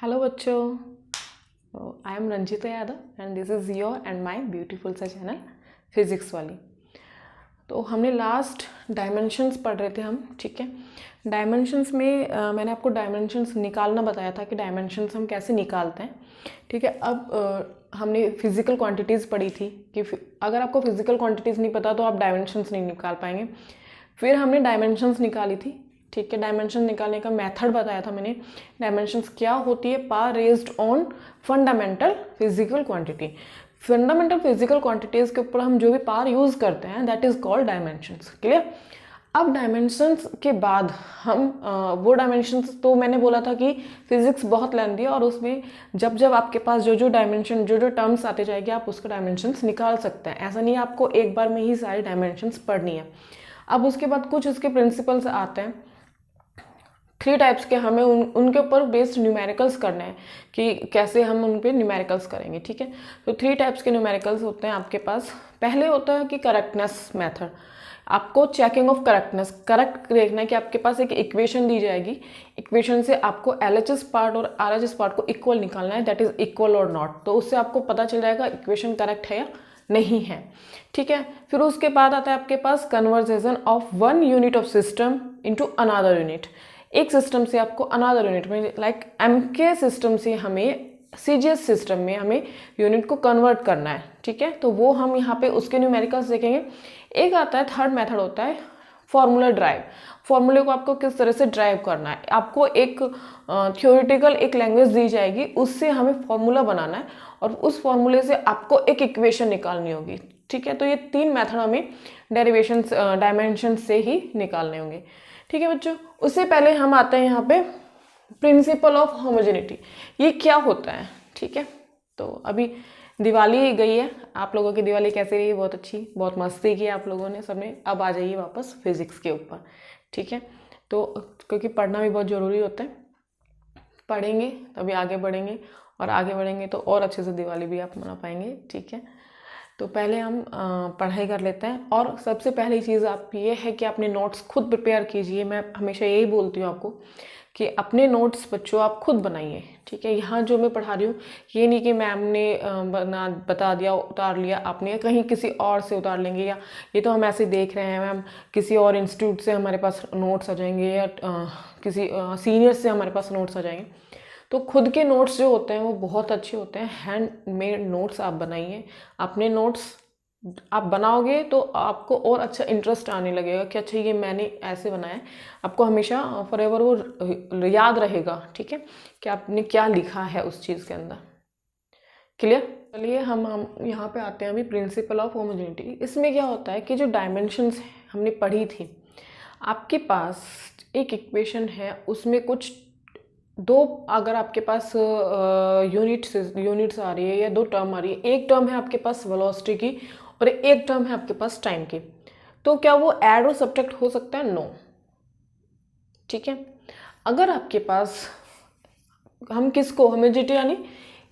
Hello बच्चों, I am Ranjita Yadav and this is your and my beautiful सा channel physics वाली। तो हमने लास्ट डायमेंशंस पढ़ रहे थे हम, ठीक है। डायमेंशंस में मैंने आपको डायमेंशंस निकालना बताया था कि डायमेंशंस हम कैसे निकालते हैं, ठीक है। अब हमने फिज़िकल क्वांटिटीज़ पढ़ी थी कि अगर आपको फिज़िकल क्वांटिटीज़ नहीं पता तो आप डायमेंशंस नहीं निकाल पाएंगे। फिर हमने डायमेंशंस निकाली थी, ठीक है। डायमेंशन निकालने का मेथड बताया था मैंने। डायमेंशंस क्या होती है? Power raised on fundamental physical quantity. Fundamental physical quantities के ऊपर हम जो भी पावर यूज़ करते हैं that is called dimensions. Clear? अब डायमेंशंस के बाद हम वो डायमेंशंस, तो मैंने बोला था कि फिजिक्स बहुत लेंथी है और उसमें जब जब आपके पास जो जो डायमेंशन जो जो टर्म्स आते जाएंगे आप उसका डायमेंशंस निकाल सकते हैं। ऐसा नहीं है आपको एक बार में ही सारी डायमेंशंस पढ़नी है। अब उसके बाद कुछ उसके प्रिंसिपल्स आते हैं। 3 टाइप्स के हमें उनके ऊपर बेस्ड न्यूमेरिकल्स करने हैं कि कैसे हम उन पे न्यूमेरिकल्स करेंगे, ठीक है। तो 3 टाइप्स के न्यूमेरिकल्स होते हैं आपके पास। पहले होता है कि करेक्टनेस मेथड। आपको चेकिंग ऑफ करेक्टनेस, करेक्ट देखना है कि आपके पास एक इक्वेशन दी जाएगी। इक्वेशन से आपको LHS पार्ट और RHS पार्ट को इक्वल निकालना है, दैट इज इक्वल और नॉट। तो उससे आपको पता चल जाएगा इक्वेशन करेक्ट है या नहीं है, ठीक है। फिर उसके बाद आता है आपके पास conversion of one unit of system into another unit. एक सिस्टम से आपको अनदर यूनिट में, लाइक MK सिस्टम से हमें CGS सिस्टम में हमें यूनिट को कन्वर्ट करना है, ठीक है। तो वो हम यहाँ पे उसके न्यूमेरिकल्स देखेंगे। एक आता है, थर्ड मेथड होता है फॉर्मूला ड्राइव। फॉर्मूले को आपको किस तरह से ड्राइव करना है। आपको एक थ्योरेटिकल एक लैंग्वेज दी जाएगी, उससे हमें फॉर्मूला बनाना है और उस फॉर्मूले से आपको एक इक्वेशन निकालनी होगी, ठीक है। तो ये 3 मेथड हमें डेरिवेशन डायमेंशन से ही निकालने होंगे, ठीक है बच्चों। उससे पहले हम आते हैं यहाँ पे प्रिंसिपल ऑफ होमोजेनिटी। ये क्या होता है, ठीक है। तो अभी दिवाली गई है, आप लोगों की दिवाली कैसे रही? बहुत अच्छी, बहुत मस्ती की आप लोगों ने सबने। अब आ जाइए वापस फिजिक्स के ऊपर, ठीक है। तो क्योंकि पढ़ना भी बहुत ज़रूरी होता है, पढ़ेंगे तभी आगे बढ़ेंगे और आगे बढ़ेंगे तो और अच्छे से दिवाली भी आप मना पाएंगे, ठीक है। तो पहले हम पढ़ाई कर लेते हैं। और सबसे पहली चीज़ आप ये है कि अपने नोट्स खुद प्रिपेयर कीजिए। मैं हमेशा यही बोलती हूँ आपको कि अपने नोट्स बच्चों आप खुद बनाइए, ठीक है। यहाँ जो मैं पढ़ा रही हूँ ये नहीं कि मैम ने बता दिया उतार लिया, आपने कहीं किसी और से उतार लेंगे, या ये तो हम ऐसे देख रहे हैं मैम किसी और इंस्टीट्यूट से हमारे पास नोट्स आ जाएंगे या किसी सीनियर से हमारे पास नोट्स आ जाएंगे। तो खुद के नोट्स जो होते हैं वो बहुत अच्छे होते हैं। हैंडमेड नोट्स आप बनाइए। अपने नोट्स आप बनाओगे तो आपको और अच्छा इंटरेस्ट आने लगेगा कि अच्छा ये मैंने ऐसे बनाया है। आपको हमेशा फॉर एवर वो याद रहेगा, ठीक है, कि आपने क्या लिखा है उस चीज़ के अंदर। क्लियर? चलिए हम यहाँ पे आते हैं अभी प्रिंसिपल ऑफ होमोजेनिटी। इसमें क्या होता है कि जो डायमेंशंस हमने पढ़ी थी, आपके पास एक इक्वेशन है, उसमें कुछ दो, अगर आपके पास यूनिट्स आ रही है या 2 टर्म आ रही है, एक टर्म है आपके पास वेलोसिटी की और एक टर्म है आपके पास टाइम की, तो क्या वो ऐड और सब्ट्रैक्ट हो सकता है? नो, ठीक है। अगर आपके पास हम किसको होमोजेनिटी यानी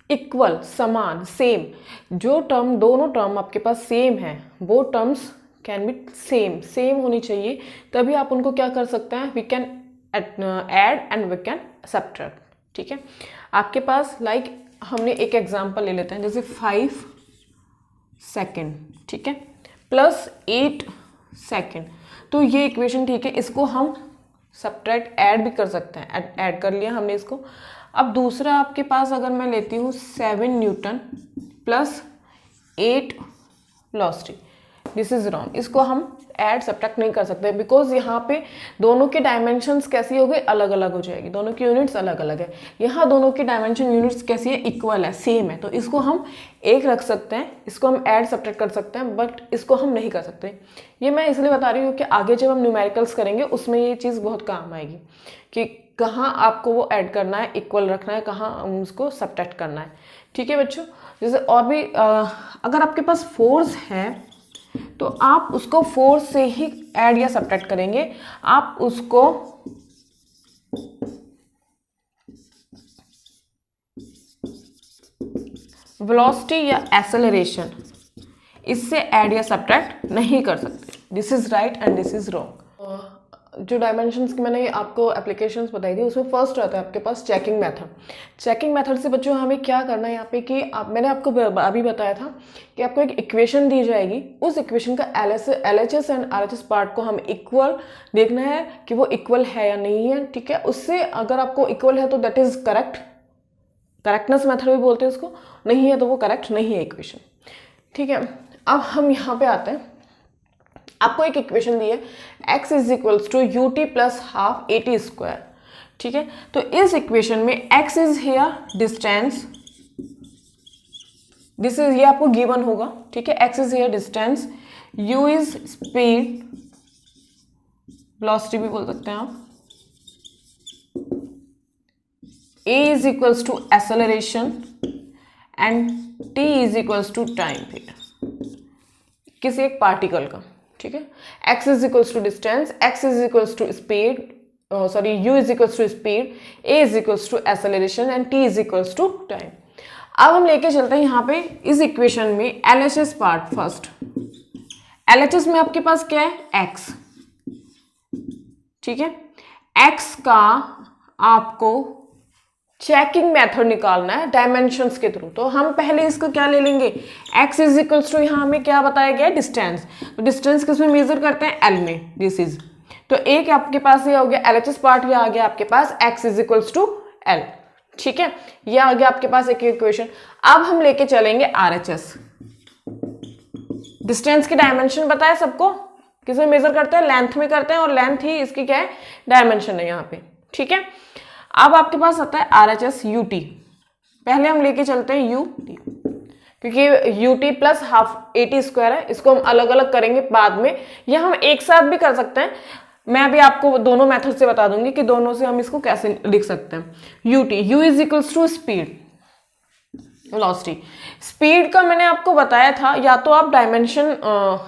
इक्वल, समान, सेम, जो टर्म दोनों टर्म आपके पास सेम है वो टर्म्स कैन बी सेम होनी चाहिए, तभी आप उनको क्या कर सकते हैं, we can add and we can subtract, ठीक है। आपके पास लाइक हमने एक एग्जांपल ले लेते हैं, जैसे 5 सेकेंड, ठीक है, प्लस 8 सेकेंड। तो ये इक्वेशन, ठीक है, इसको हम सब्ट्रैक्ट ऐड भी कर सकते हैं। ऐड कर लिया हमने इसको। अब दूसरा आपके पास अगर मैं लेती हूँ 7 Newton plus 8 velocity, this is wrong. इसको हम ऐड सब्ट्रैक्ट नहीं कर सकते बिकॉज यहाँ पे दोनों के डायमेंशंस कैसी हो गई, अलग अलग हो जाएगी। दोनों की यूनिट्स अलग अलग है। यहाँ दोनों की डायमेंशन यूनिट्स कैसी है, इक्वल है, सेम है। तो इसको हम एक रख सकते हैं, इसको हम ऐड सब्ट्रैक्ट कर सकते हैं, बट इसको हम नहीं कर सकते। ये मैं इसलिए बता रही हूँ कि आगे जब हम न्यूमेरिकल्स करेंगे उसमें ये चीज़ बहुत काम आएगी कि कहाँ आपको वो ऐड करना है, इक्वल रखना है, कहाँ उसको सब्ट्रैक्ट करना है, ठीक है बच्चों। जैसे और भी अगर आपके पास फोर्स है तो आप उसको फोर्स से ही ऐड या सब्ट्रैक्ट करेंगे। आप उसको वेलोसिटी या एक्सेलरेशन इससे ऐड या सब्ट्रैक्ट नहीं कर सकते। This is right and this is wrong. जो डायमेंशंस की मैंने आपको एप्लीकेशंस बताई थी उसमें फर्स्ट रहता है आपके पास चेकिंग मेथड। चेकिंग मेथड से बच्चों हमें क्या करना है यहाँ पे कि मैंने आपको अभी बताया था कि आपको एक इक्वेशन दी जाएगी, उस इक्वेशन का LHS एंड RHS पार्ट को हम इक्वल देखना है कि वो इक्वल है या नहीं है। ठीक है, उससे अगर आपको इक्वल है तो that is correct, correctness method भी बोलते हैं उसको, नहीं है तो वो करेक्ट नहीं है इक्वेशन। ठीक है, अब हम यहाँ पे आते हैं, आपको एक इक्वेशन दी है x is equals to ut plus half AT square. ठीक है, तो इस इक्वेशन में x is here distance, this is, ये आपको गिवन होगा। ठीक है, x is here distance, u is speed, velocity भी बोल सकते हैं आप, a is equals to acceleration and t is equals to time period किसी एक पार्टिकल का। ठीक है, x is equals to distance, x is equals to speed, sorry u is equals to speed, a is equals to acceleration and t is equals to time. अब हम लेके चलते हैं यहाँ पे इस इक्वेशन में LHS पार्ट फर्स्ट। LHS में आपके पास क्या है x। ठीक है, x का आपको चेकिंग मेथड निकालना है डायमेंशंस के थ्रू। तो हम पहले इसको क्या ले लेंगे, x इज इक्वल्स टू, यहाँ हमें क्या बताया गया है डिस्टेंस, तो डिस्टेंस किसमें मेजर करते हैं L में, दिस इज, तो एक आपके पास ये हो गया LHS पार्ट, ये आ गया आपके पास x is equals to L। ठीक है, ये आ गया आपके पास एक इक्वेशन। अब हम लेके चलेंगे RHS, डिस्टेंस की डायमेंशन बताया सबको, किसमें मेजर करते हैं, लेंथ में करते हैं, और लेंथ ही इसकी क्या है डायमेंशन है यहाँ पे। ठीक है, अब आपके पास आता है RHS UT, पहले हम लेके चलते हैं UT, क्योंकि UT plus half AT square है, इसको हम अलग अलग करेंगे बाद में, या हम एक साथ भी कर सकते हैं। मैं अभी आपको दोनों मेथड से बता दूंगी कि दोनों से हम इसको कैसे लिख सकते हैं। UT, U is equals to speed, velocity. Speed का मैंने आपको बताया था, या तो आप डायमेंशन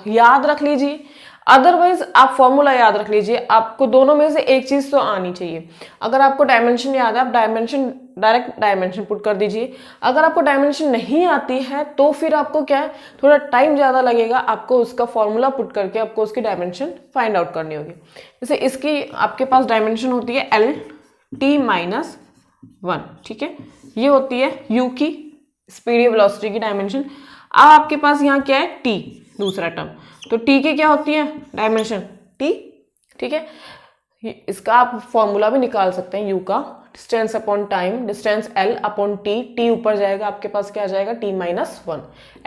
याद रख लीजिए, अदरवाइज आप फॉर्मूला याद रख लीजिए, आपको दोनों में से एक चीज तो आनी चाहिए। अगर आपको डायमेंशन याद है, आप डायमेंशन डायरेक्ट डायमेंशन पुट कर दीजिए। अगर आपको डायमेंशन नहीं आती है तो फिर आपको क्या है, थोड़ा टाइम ज्यादा लगेगा, आपको उसका फॉर्मूला पुट करके आपको उसकी डायमेंशन फाइंड आउट करनी होगी। जैसे इसकी आपके पास डायमेंशन होती है LT-1। ठीक है, ये होती है U की स्पीड या वेलोसिटी की डायमेंशन। अब आपके पास यहाँ क्या है T, दूसरा टर्म, तो T की क्या होती है डायमेंशन T। ठीक है, इसका आप फॉर्मूला भी निकाल सकते हैं U का, distance upon time, distance L upon T, T ऊपर जाएगा आपके पास क्या आ जाएगा T-1,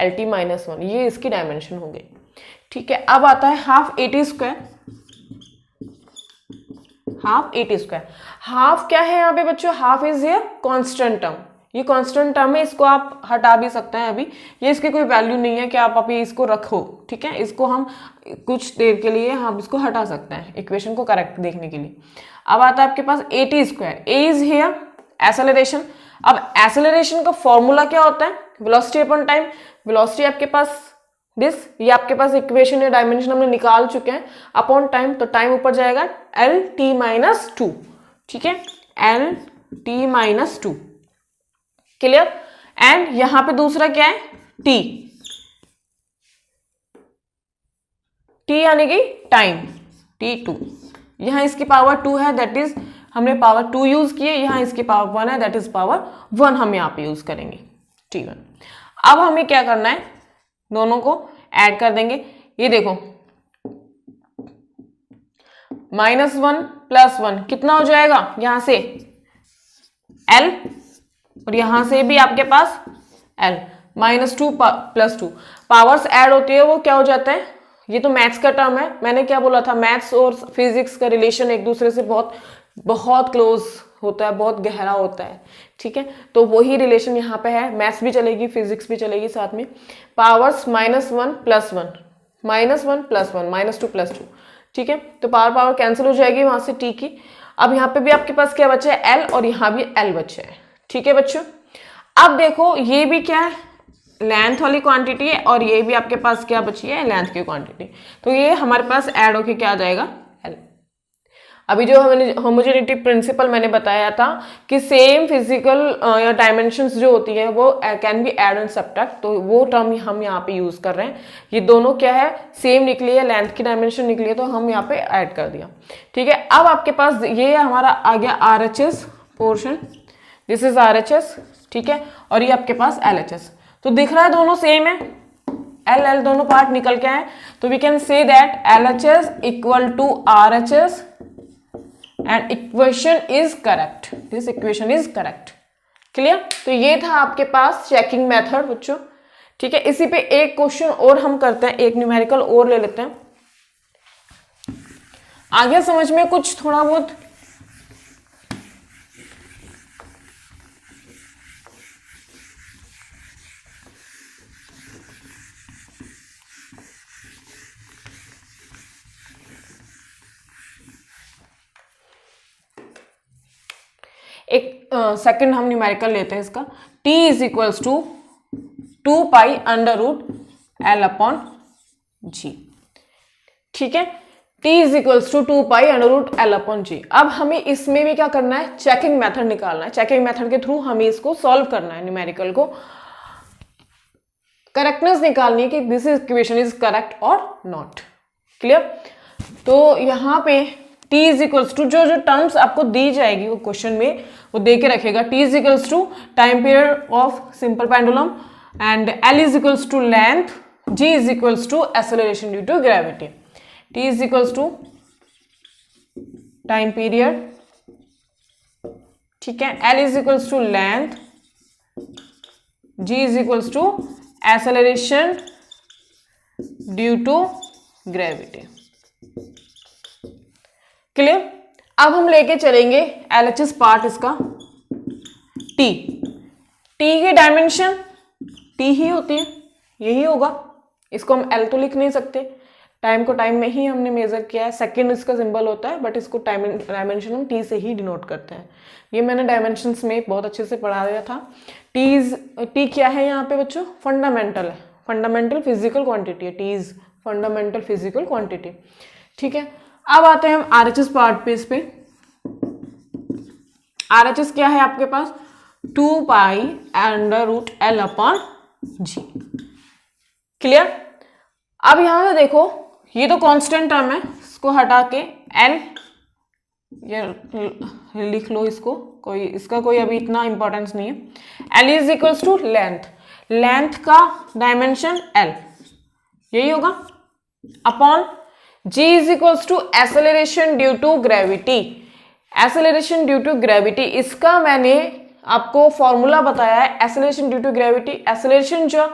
LT-1, ये इसकी डायमेंशन हो गई। ठीक है, अब आता है half AT square. Half AT square, half क्या है यहाँ पे बच्चों, half is here constant term, ये कांस्टेंट टर्म है, इसको आप हटा भी सकते हैं अभी, ये इसकी कोई वैल्यू नहीं है कि आप अभी इसको रखो। ठीक है, इसको हम कुछ देर के लिए हम इसको हटा सकते हैं इक्वेशन को करेक्ट देखने के लिए। अब आता है आपके पास AT square, A is here acceleration. अब एक्सेलरेशन का फॉर्मूला क्या होता है, वेलोसिटी अपॉन टाइम। वेलोसिटी आपके पास दिस, ये आपके पास इक्वेशन या डायमेंशन हमने निकाल चुके हैं, अपॉन टाइम, तो टाइम ऊपर जाएगा LT-2। ठीक है, LT-2, क्लियर। एंड यहां पे दूसरा क्या है T, T यानी कि टाइम, T2। यहां इसकी पावर 2 है, दैट इज हमने पावर 2 यूज किए, यहां इसकी पावर 1 है, दैट इज पावर 1 हम यहां पे यूज करेंगे। T1। अब हमें क्या करना है, दोनों को ऐड कर देंगे। ये देखो -1 + 1 कितना हो जाएगा, यहां से L, और यहां से भी आपके पास L, -2 + 2 पावर्स ऐड होती है, वो क्या हो जाता है, ये तो मैथ्स का टर्म है। मैंने क्या बोला था, मैथ्स और फिजिक्स का रिलेशन एक दूसरे से बहुत बहुत क्लोज होता है, बहुत गहरा होता है। ठीक है, तो वही रिलेशन यहाँ पे है, मैथ्स भी चलेगी फिजिक्स भी चलेगी साथ में। पावर्स -1 + 1, -1 + 1, -2 + 2। ठीक है, तो पावर कैंसिल हो जाएगी वहां से T की। अब यहाँ पे भी आपके पास क्या बचा है L, और यहाँ भी L बचा है। ठीक है बच्चों, अब देखो ये भी क्या है लेंथ वाली क्वांटिटी है, और ये भी आपके पास क्या बची है लेंथ की क्वांटिटी, तो ये हमारे पास ऐड होके क्या आ जाएगा L। अभी जो होमोजेनिटी प्रिंसिपल मैंने बताया था कि सेम फिजिकल या डायमेंशंस जो होती है वो can be add and subtract, तो वो टर्म हम यहाँ पे यूज कर रहे हैं। ये दोनों क्या है, सेम निकली है, लेंथ की डायमेंशन निकली है, तो हम यहाँ पे ऐड कर दिया। ठीक है, अब आपके पास ये हमारा आ गया RHS portion, this is RHS। ठीक है, और ये आपके पास LHS, तो दिख रहा है दोनों सेम है, L दोनों पार्ट निकल के आए, तो we can say that LHS equal to RHS and equation is correct, this equation is correct. Clear? तो ये था आपके पास चेकिंग मेथड बच्चों। ठीक है, इसी पे एक क्वेश्चन और हम करते हैं, एक न्यूमेरिकल और ले लेते हैं। आगे समझ में कुछ थोड़ा बहुत? एक सेकंड हम न्यूमेरिकल लेते हैं इसका। t is equals to 2 pi under root L upon G। ठीक है, t is equals to 2 pi under root L upon G। अब हमें इसमें भी क्या करना है, चेकिंग मेथड निकालना है। चेकिंग मेथड के थ्रू हमें इसको सॉल्व करना है, न्यूमेरिकल को करेक्टनेस निकालनी है कि दिस इक्वेशन इज करेक्ट और नॉट। क्लियर? तो यहाँ पे t इज इक्वल्स टू जो टर्म्स आपको दी जाएगी वो क्वेश्चन में वो दे के रखेगा। t is equals to time period of simple pendulum and L is equals to length, G is equals to acceleration due to gravity. t is equals to time period, ठीक है, L is equals to length, G is equals to acceleration due to gravity. Clear? अब हम लेके चलेंगे LHS part इसका। t की dimension t ही होती है, यही होगा, इसको हम L तो लिख नहीं सकते, टाइम को टाइम में ही हमने मेजर किया है, सेकंड इसका सिंबल होता है, बट इसको टाइम डायमेंशन हम t से ही डिनोट करते हैं। ये मैंने डायमेंशंस में बहुत अच्छे से पढ़ा दिया था। t क्या है यहाँ पे बच्चों? फंडामेंटल है, फंडामेंटल फिजिकल क्वांटिटी है, t is fundamental physical quantity. ठीक है, अब आते हैं हम RHS पार्ट पे। इस पे RHS क्या है आपके पास? 2 pi under root L upon G। Clear? अब यहां से देखो, ये तो कांस्टेंट टर्म है, इसको हटा के L ये लिख लो, इसको इसका कोई अभी इतना इंपॉर्टेंस नहीं है। L is equals to length, length का डायमेंशन L यही होगा, upon G is equals to acceleration due to gravity. Acceleration due to gravity, इसका मैंने आपको फॉर्मूला बताया है, acceleration due to gravity. Acceleration जो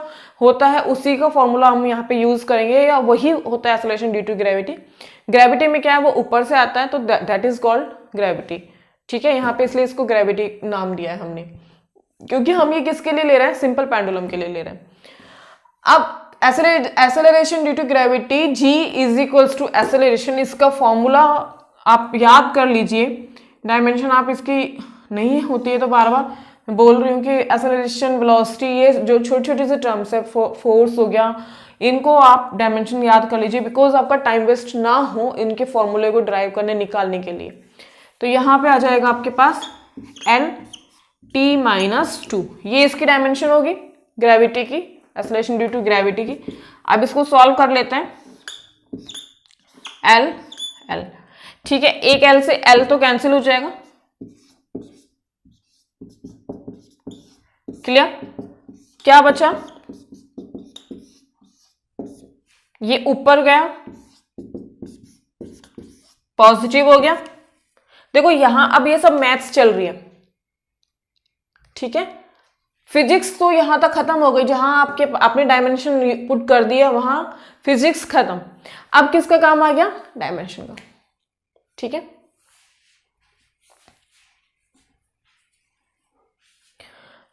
होता है उसी का फॉर्मूला हम यहाँ पे यूज करेंगे, या वही होता है acceleration due to gravity. Gravity में क्या है, वो ऊपर से आता है, तो दैट इज कॉल्ड ग्रेविटी। ठीक है, यहाँ पे इसलिए इसको ग्रेविटी नाम दिया है हमने, क्योंकि हम ये किसके लिए ले रहे हैं? सिंपल पेंडुलम के लिए ले रहे हैं। अब acceleration due to gravity, G is equals to acceleration, इसका फॉर्मूला आप याद कर लीजिए। डायमेंशन आप इसकी नहीं होती है तो बार बार मैं बोल रही हूँ कि एक्सेलरेशन, वेलोसिटी, ये जो छोटे छोटे से टर्म्स है, फोर्स हो गया, इनको आप डायमेंशन याद कर लीजिए, बिकॉज आपका टाइम वेस्ट ना हो इनके फॉर्मूले को ड्राइव करने निकालने के लिए। तो यहाँ पे आ जाएगा आपके पास LT-2, ये इसकी डायमेंशन होगी ग्रेविटी की, एक्सेलरेशन ड्यू टू ग्रेविटी की। अब इसको सॉल्व कर लेते हैं। L, ठीक है, एक L से L तो कैंसिल हो जाएगा। क्लियर? क्या बचा? ये ऊपर गया, पॉजिटिव हो गया। देखो यहां अब ये सब मैथ्स चल रही है, ठीक है, फिजिक्स तो यहां तक खत्म हो गई, जहां आपने डायमेंशन पुट कर दिया वहां फिजिक्स खत्म। अब किसका काम आ गया? डायमेंशन का। ठीक है,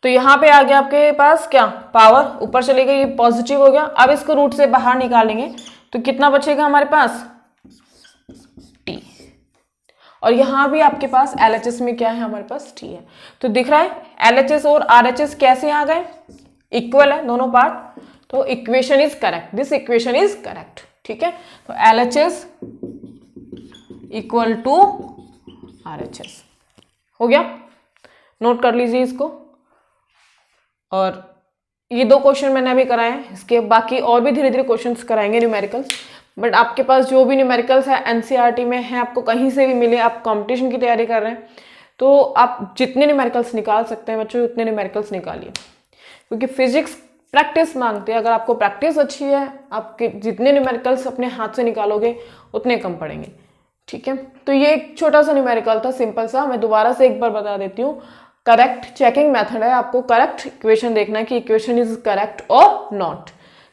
तो यहां पे आ गया आपके पास क्या? पावर ऊपर चले गई, ये पॉजिटिव हो गया। अब इसको रूट से बाहर निकालेंगे तो कितना बचेगा हमारे पास? t। और यहां भी आपके पास LHS में क्या है? हमारे पास t है। तो दिख रहा है LHS और RHS कैसे आ गए? इक्वल है दोनों पार्ट, तो equation is correct, this equation is correct. ठीक है, तो LHS इक्वल टू RHS। हो गया, नोट कर लीजिए इसको। और ये 2 क्वेश्चन मैंने अभी कराए हैं, इसके बाकी और भी धीरे धीरे क्वेश्चंस कराएंगे न्यूमेरिकल्स। बट आपके पास जो भी न्यूमेरिकल्स है NCERT में है, आपको कहीं से भी मिले, आप कंपटीशन की तैयारी कर रहे हैं तो आप जितने न्यूमेरिकल्स निकाल सकते हैं बच्चों उतने न्यूमेरिकल्स निकालिए, क्योंकि फिजिक्स प्रैक्टिस मांगते हैं। अगर आपको प्रैक्टिस अच्छी है, आपके जितने न्यूमेरिकल्स अपने हाथ से निकालोगे उतने कम पड़ेंगे। ठीक है, तो ये एक छोटा सा न्यूमेरिकल था, सिंपल सा। मैं दोबारा से एक बार बता देती हूँ। करेक्ट चेकिंग मेथड है, आपको करेक्ट इक्वेशन देखना है कि इक्वेशन इज करेक्ट और नॉट।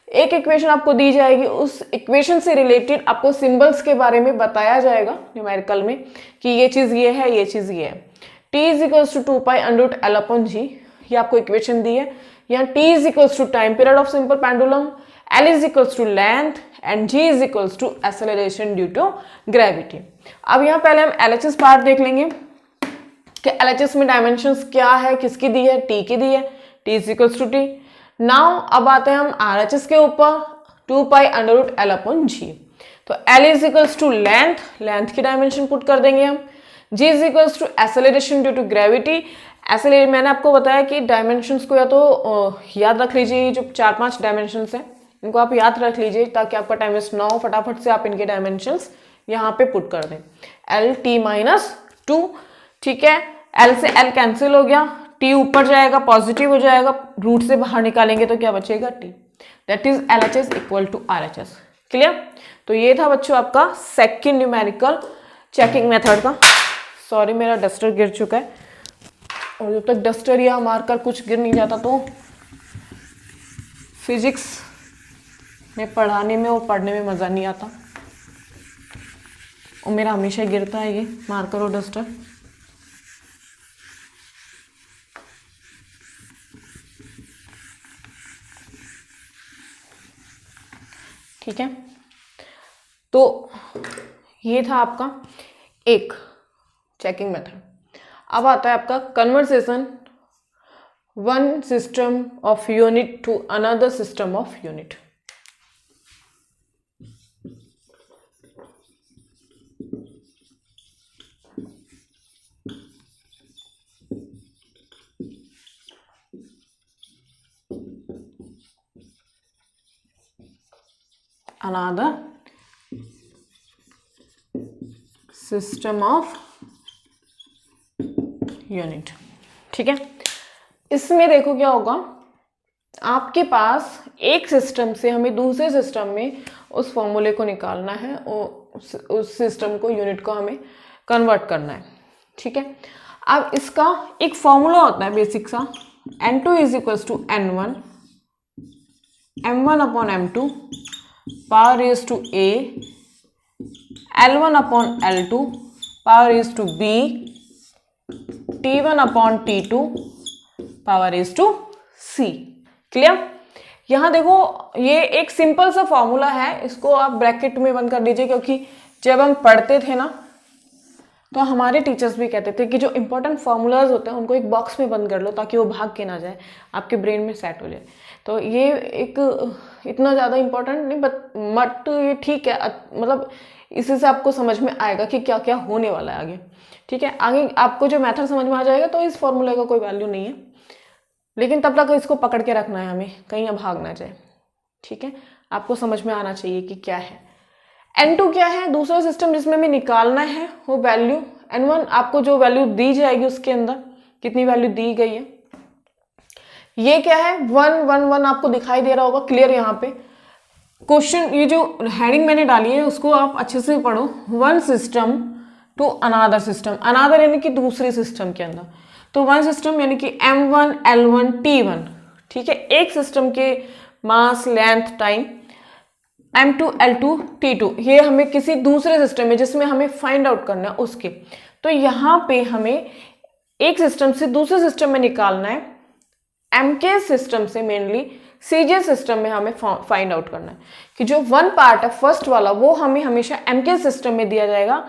एक इक्वेशन आपको दी जाएगी, उस इक्वेशन से रिलेटेड आपको सिंबल्स के बारे में बताया जाएगा न्यूमेरिकल में कि ये चीज ये है, ये चीज ये है। t is equals to 2π√L/g, ये आपको इक्वेशन दी है। यहाँ t is equals to time period of simple pendulum, L is equals to length and g is equals to acceleration due to gravity. अब यहाँ पहले हम LHS पार्ट देख लेंगे कि LHS में डायमेंशंस क्या है, किसकी दी है, t की दी है, t is equals to t। Now अब आते हैं हम RHS के ऊपर, 2π√L/g। तो L is equals to length, length की डायमेंशन पुट कर देंगे हम। G is equals to acceleration due to gravity. Acceleration मैंने आपको बताया कि डायमेंशंस को या तो याद रख लीजिए, जो 4-5 डायमेंशंस हैं इनको आप याद रख लीजिए ताकि आपका टाइम वेस्ट ना हो। फटाफट से आप इनके डायमेंशंस यहाँ पे पुट कर दें। LT-2, ठीक है, L से L कैंसिल हो गया, T ऊपर जाएगा, पॉजिटिव हो जाएगा, रूट से बाहर निकालेंगे तो क्या बचेगा T। That is LHS equal to RHS। Clear? तो ये था बच्चों आपका सेकंड न्यूमेरिकल चेकिंग मेथड का। सॉरी मेरा डस्टर गिर चुका है, और जब तक डस्टर या मार्कर कुछ गिर नहीं जाता तो फिजिक्स में पढ़ाने में और पढ़ने में मज़ा नहीं आता। और मेरा हमेशा गिरता है ये मार्कर और डस्टर। ठीक है, तो ये था आपका एक चेकिंग मेथड। अब आता है आपका conversation, one system of unit to another system of unit. another system of unit। ठीक है, इसमें देखो क्या होगा, आपके पास एक सिस्टम से हमें दूसरे सिस्टम में उस फॉर्मूले को निकालना है और उस सिस्टम को, यूनिट को हमें कन्वर्ट करना है। ठीक है, अब इसका एक फॉर्मूला होता है बेसिक सा, N2 is equals to N1 M1 upon M2 power is to A, L1 upon L2 power is to B, T1 upon T2 power is to C। Clear? यहां देखो ये एक सिंपल सा फॉर्मूला है, इसको आप ब्रैकेट में बंद कर दीजिए, क्योंकि जब हम पढ़ते थे ना तो हमारे टीचर्स भी कहते थे कि जो इंपॉर्टेंट फार्मूलाज होते हैं उनको एक बॉक्स में बंद कर लो ताकि वो भाग के ना जाए, आपके ब्रेन में सेट हो जाए। तो ये एक इतना ज़्यादा इंपॉर्टेंट नहीं, बट ये ठीक है, मतलब इसी से आपको समझ में आएगा कि क्या क्या होने वाला है आगे। ठीक है, आगे आपको जो मेथड समझ में आ जाएगा तो इस फॉर्मूले का कोई वैल्यू नहीं है, लेकिन तब तक इसको पकड़ के रखना है हमें, कहीं भाग ना जाए। ठीक है, आपको समझ में आना चाहिए कि क्या है। N2 क्या है, दूसरा सिस्टम जिसमें हमें निकालना है वो वैल्यू। N1 आपको जो वैल्यू दी जाएगी उसके अंदर कितनी वैल्यू दी गई है, ये क्या है 1 1 1 आपको दिखाई दे रहा होगा क्लियर। यहाँ पे क्वेश्चन, ये जो हेडिंग मैंने डाली है उसको आप अच्छे से पढ़ो, one system to another system, another यानी कि दूसरे सिस्टम के अंदर, तो वन सिस्टम यानी कि M1 L1 T1। ठीक है, एक सिस्टम के मास length time M2 L2 T2, ये हमें किसी दूसरे सिस्टम में जिसमें हमें फाइंड आउट करना है उसके, तो यहाँ पे हमें एक सिस्टम से दूसरे सिस्टम में निकालना है, MK सिस्टम से मेनली CJ सिस्टम में हमें फाइंड आउट करना है कि जो वन पार्ट है फर्स्ट वाला वो हमें हमेशा MK सिस्टम में दिया जाएगा,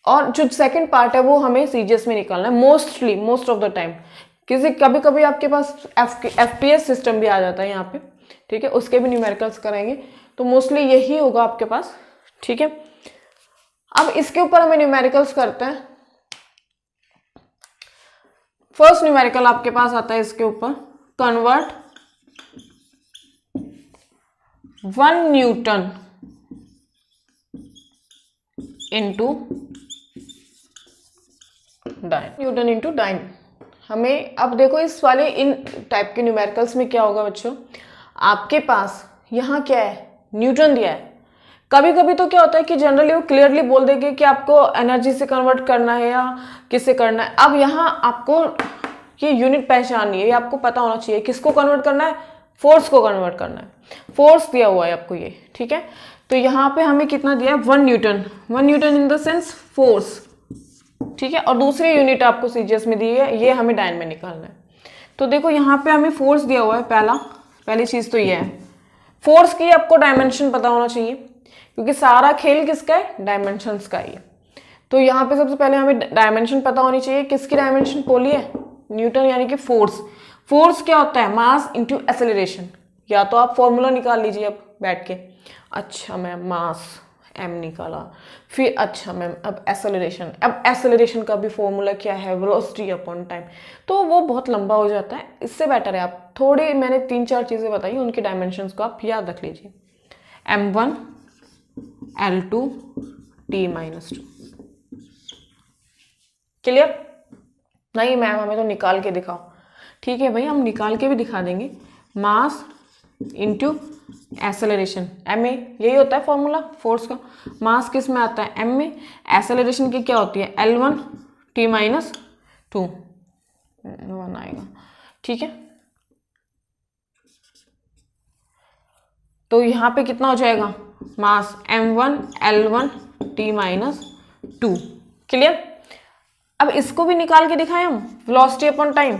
और जो सेकंड पार्ट है वो हमें CJS में निकालना है mostly, most of the time. किसी कभी कभी आपके पास FPS सिस्टम भी आ जाता है यहाँ पे। ठीक है, उसके भी न्यूमेरिकल्स कराएंगे, तो मोस्टली यही होगा आपके पास। ठीक है, अब इसके ऊपर हमें न्यूमेरिकल्स करते हैं। फर्स्ट न्यूमेरिकल आपके पास आता है इसके ऊपर, convert 1 newton into dyne, newton into dyne. हमें अब देखो इस वाले इन टाइप के न्यूमेरिकल्स में क्या होगा बच्चों, आपके पास यहाँ क्या है, न्यूटन दिया है। कभी कभी तो क्या होता है कि जनरली वो क्लियरली बोल देंगे कि आपको एनर्जी से कन्वर्ट करना है या किससे करना है। अब यहाँ आपको ये यूनिट पहचाननी है, ये आपको पता होना चाहिए किसको कन्वर्ट करना है, फोर्स को कन्वर्ट करना है। फोर्स दिया हुआ है आपको ये, ठीक है। तो यहाँ पे हमें कितना दिया है, 1 Newton, 1 Newton in the sense force, ठीक है। और दूसरी यूनिट आपको सीजीएस में दी है, ये हमें डायन में निकालना है। तो देखो यहाँ पे हमें फोर्स दिया हुआ है, पहली चीज तो ये है, फोर्स की आपको डायमेंशन पता होना चाहिए, क्योंकि सारा खेल किसका है, डायमेंशंस का ही है। तो यहाँ पे सबसे पहले हमें डायमेंशन पता होनी चाहिए। किसकी डायमेंशन बोली है, न्यूटन, यानी कि फोर्स। फोर्स क्या होता है, मास इंटू एक्सेलरेशन। या तो आप फॉर्मूला निकाल लीजिए अब बैठ के, अच्छा मैम मास m निकाला, फिर अच्छा मैम अब एक्सेलरेशन, अब एक्सेलरेशन का भी फॉर्मूला क्या है, वेलोसिटी अपॉन टाइम, तो वो बहुत लंबा हो जाता है। इससे बेटर है आप थोड़े, मैंने 3-4 चीज़ें बताई, उनकी डायमेंशंस को आप याद रख लीजिए। m1 L2 T-2, clear. नहीं मैम हमें तो निकाल के दिखाओ, ठीक है भाई हम निकाल के भी दिखा देंगे। Mass into acceleration, M A, यही होता है फॉर्मूला फोर्स का। मास किस में आता है, एम में। एक्सेलरेशन की क्या होती है, L1 T-2, 1 आएगा, ठीक है। तो यहाँ पे कितना हो जाएगा, मास m1 L1 T-2, क्लियर। अब इसको भी निकाल के दिखाएं हम, velocity upon time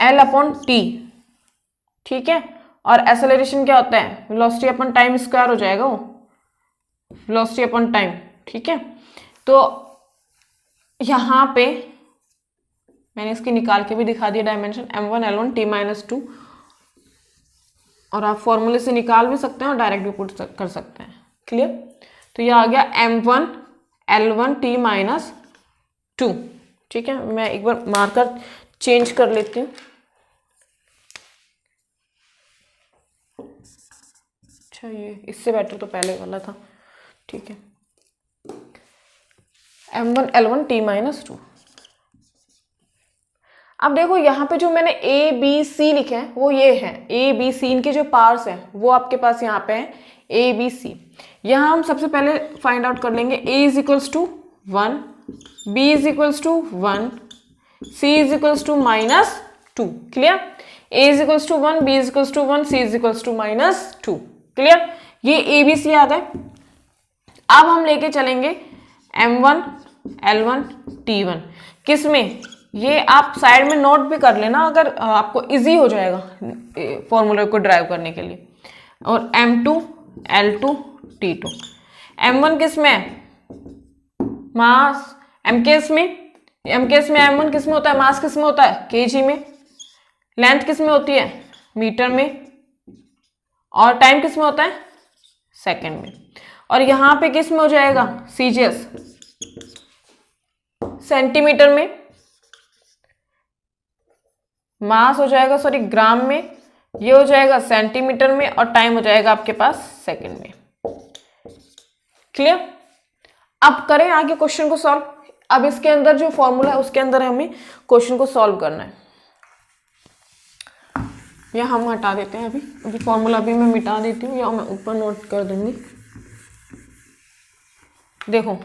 L upon T, ठीक है। और एक्सेलरेशन क्या होता है, वेलोसिटी अपॉन टाइम स्क्वायर हो जाएगा वो, वेलोसिटी अपॉन टाइम, ठीक है। तो यहाँ पे मैंने इसकी निकाल के भी दिखा दिया डायमेंशन, m1 L1 T-2, और आप फॉर्मूले से निकाल भी सकते हैं और डायरेक्ट भी पुट कर सकते हैं, क्लियर। तो ये आ गया m1 L1 T-2, ठीक है। मैं एक बार मार्कर चेंज कर लेती हूँ। अच्छा ये इससे बेटर तो पहले वाला था, ठीक है। m1 L1 T-2। अब देखो यहाँ पे जो मैंने ए बी सी लिखे हैं वो ये है, ए बी सी, इनके जो पार्ट्स हैं वो आपके पास यहाँ पे है ए बी सी। यहाँ हम सबसे पहले फाइंड आउट कर लेंगे, a is equals to 1, b is equals to 1, c is equals to -2, clear. a is equals to 1, b is equals to 1, c is equals to -2, clear. ये A B C आ गए। अब हम लेके चलेंगे m1 L1 T1, किस में, ये आप साइड में नोट भी कर लेना अगर आपको इजी हो जाएगा फॉर्मूले को ड्राइव करने के लिए। और m2 L2 T2, m1 किस में है, मास, m केस में m1 किस में होता है, मास किस में होता है, kg में, लेंथ किस में होती है, मीटर में, और टाइम किस में होता है, सेकंड में। और यहाँ पे किस में हो जाएगा, सीजीएस, सेंटीमीटर में, मास हो जाएगा सॉरी ग्राम में, ये हो जाएगा सेंटीमीटर में, और टाइम हो जाएगा आपके पास सेकंड में, क्लियर। अब करें आगे क्वेश्चन को सॉल्व। अब इसके अंदर जो फॉर्मूला है उसके अंदर हमें क्वेश्चन को सॉल्व करना है। या हम हटा देते हैं, अभी फॉर्मूला भी मैं मिटा देती हूँ, या मैं ऊपर नोट कर दूंगी। देखो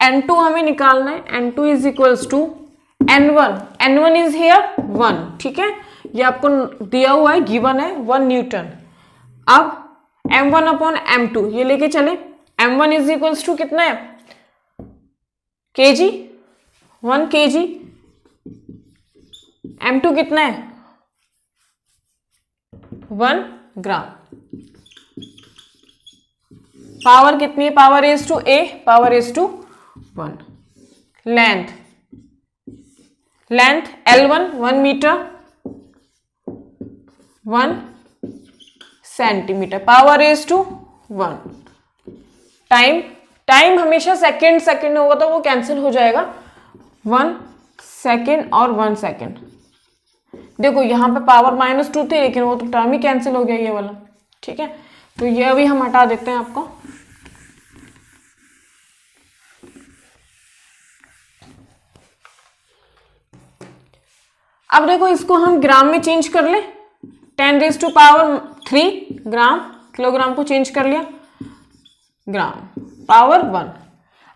n2 हमें निकालना है, n2 is equals to n1 is here 1, ठीक है। ये आपको दिया हुआ है, गिवन है 1 न्यूटन। अब m1 अपॉन m2 ये लेके चले, m1 इज इक्वल्स टू कितना है, kg, 1 kg, m2 कितना है, 1 ग्राम। पावर कितनी है, power is to a, power is to 1। Length L1 1 metre, 1 centimetre, power is to 1। Time हमेशा सेकंड होगा तो वो कैंसिल हो जाएगा। 1 सेकेंड और 1 सेकेंड। देखो यहाँ पे पावर -2 थी लेकिन वो तो टर्म ही कैंसिल हो गया ये वाला। ठीक है, तो ये अभी हम हटा देते हैं आपको। अब देखो इसको हम ग्राम में चेंज कर ले। 10⁻³ ग्राम, किलोग्राम को चेंज कर लिया ग्राम पावर 1।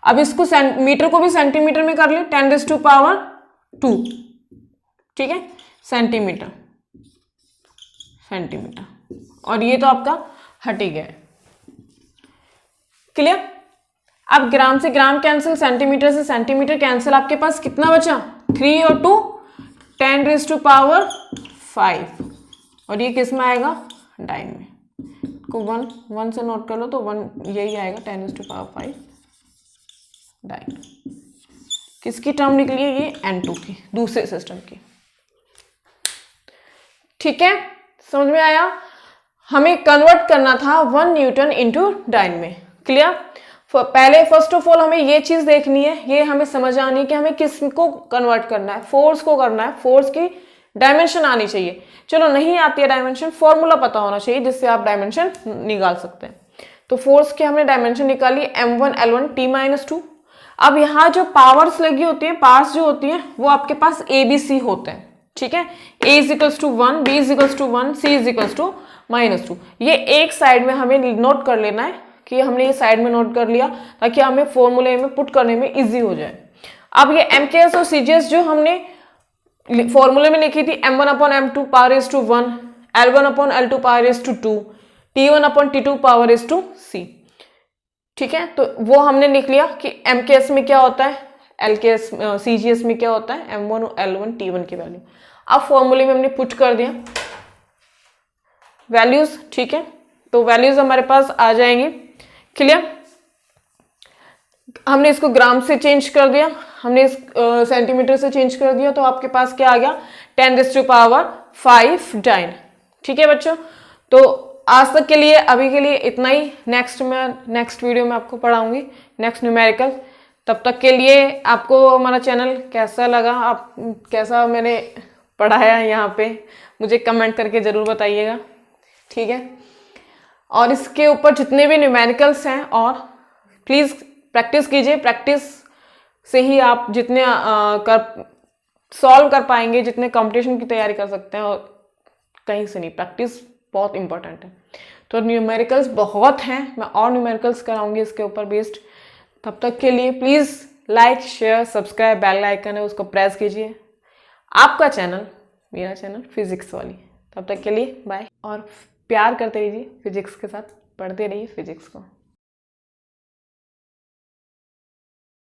अब इसको मीटर को भी सेंटीमीटर में कर ले, 10⁻²। ठीक है, सेंटीमीटर, और ये तो आपका हट ही गया है। क्लियर। अब ग्राम से ग्राम कैंसिल, सेंटीमीटर से सेंटीमीटर कैंसिल, आपके पास कितना बचा? 3 और 2 10⁵, और ये किस में आएगा? डाइन में। को 1 से नोट कर लो तो 1 यही आएगा, 10⁵ डाइन। किसकी टर्म निकली है? ये N2 की, दूसरे सिस्टम की। ठीक है, समझ में आया? हमें कन्वर्ट करना था 1 न्यूटन इंटू डाइन में। क्लियर। पहले फर्स्ट ऑफ ऑल हमें ये चीज देखनी है, ये हमें समझ आनी है कि हमें किसको कन्वर्ट करना है, फोर्स को करना है। फोर्स की डायमेंशन आनी चाहिए। चलो नहीं आती है डायमेंशन, फॉर्मूला पता होना चाहिए जिससे आप डायमेंशन निकाल सकते हैं। तो फोर्स की हमने डायमेंशन निकाली m1 L1 T-2। अब यहाँ जो पावर्स लगी होती है, पार्ट्स जो होती हैं, वो आपके पास ABC होते हैं। ठीक है, A = 1, B = 1, C = -2। ये एक साइड में हमें नोट कर लेना है कि हमने ये साइड में नोट कर लिया ताकि हमें फॉर्मूले में पुट करने में इजी हो जाए। अब ये MKS और CGS जो हमने फॉर्मूले में लिखी थी, m1/m2 ⁻⁴ L1/L2 ⁻⁴ T1/T2 ⁻⁶ ठीक है, तो वो हमने लिख लिया कि MKS में क्या होता है, LKS CGS में क्या होता है, m1 L1 T1 की वैल्यू। अब फॉर्मूले में हमने पुट कर दिया वैल्यूज। ठीक है, तो वैल्यूज हमारे पास आ जाएंगी। क्लियर। हमने इसको ग्राम से चेंज कर दिया, हमने इस सेंटीमीटर से चेंज कर दिया, तो आपके पास क्या आ गया? 10⁵ डाइन। ठीक है बच्चों, तो आज तक के लिए, अभी के लिए इतना ही। नेक्स्ट वीडियो में आपको पढ़ाऊंगी नेक्स्ट न्यूमेरिकल। तब तक के लिए आपको हमारा चैनल कैसा लगा, आप कैसा मैंने पढ़ाया यहाँ पे, मुझे कमेंट करके जरूर बताइएगा। ठीक है, और इसके ऊपर जितने भी न्यूमेरिकल्स हैं, और प्लीज़ प्रैक्टिस कीजिए। प्रैक्टिस से ही आप जितने सॉल्व कर पाएंगे, जितने कंपटीशन की तैयारी कर सकते हैं, और कहीं से नहीं। प्रैक्टिस बहुत इंपॉर्टेंट है। तो न्यूमेरिकल्स बहुत हैं, मैं और न्यूमेरिकल्स कराऊंगी इसके ऊपर बेस्ड। तब तक के लिए please like, share, subscribe, bell icon है उसको प्रेस कीजिए। आपका चैनल, मेरा चैनल फिजिक्स वाली। तब तक के लिए बाय, और प्यार करते रहिए फिजिक्स के साथ, पढ़ते रहिए फिजिक्स को।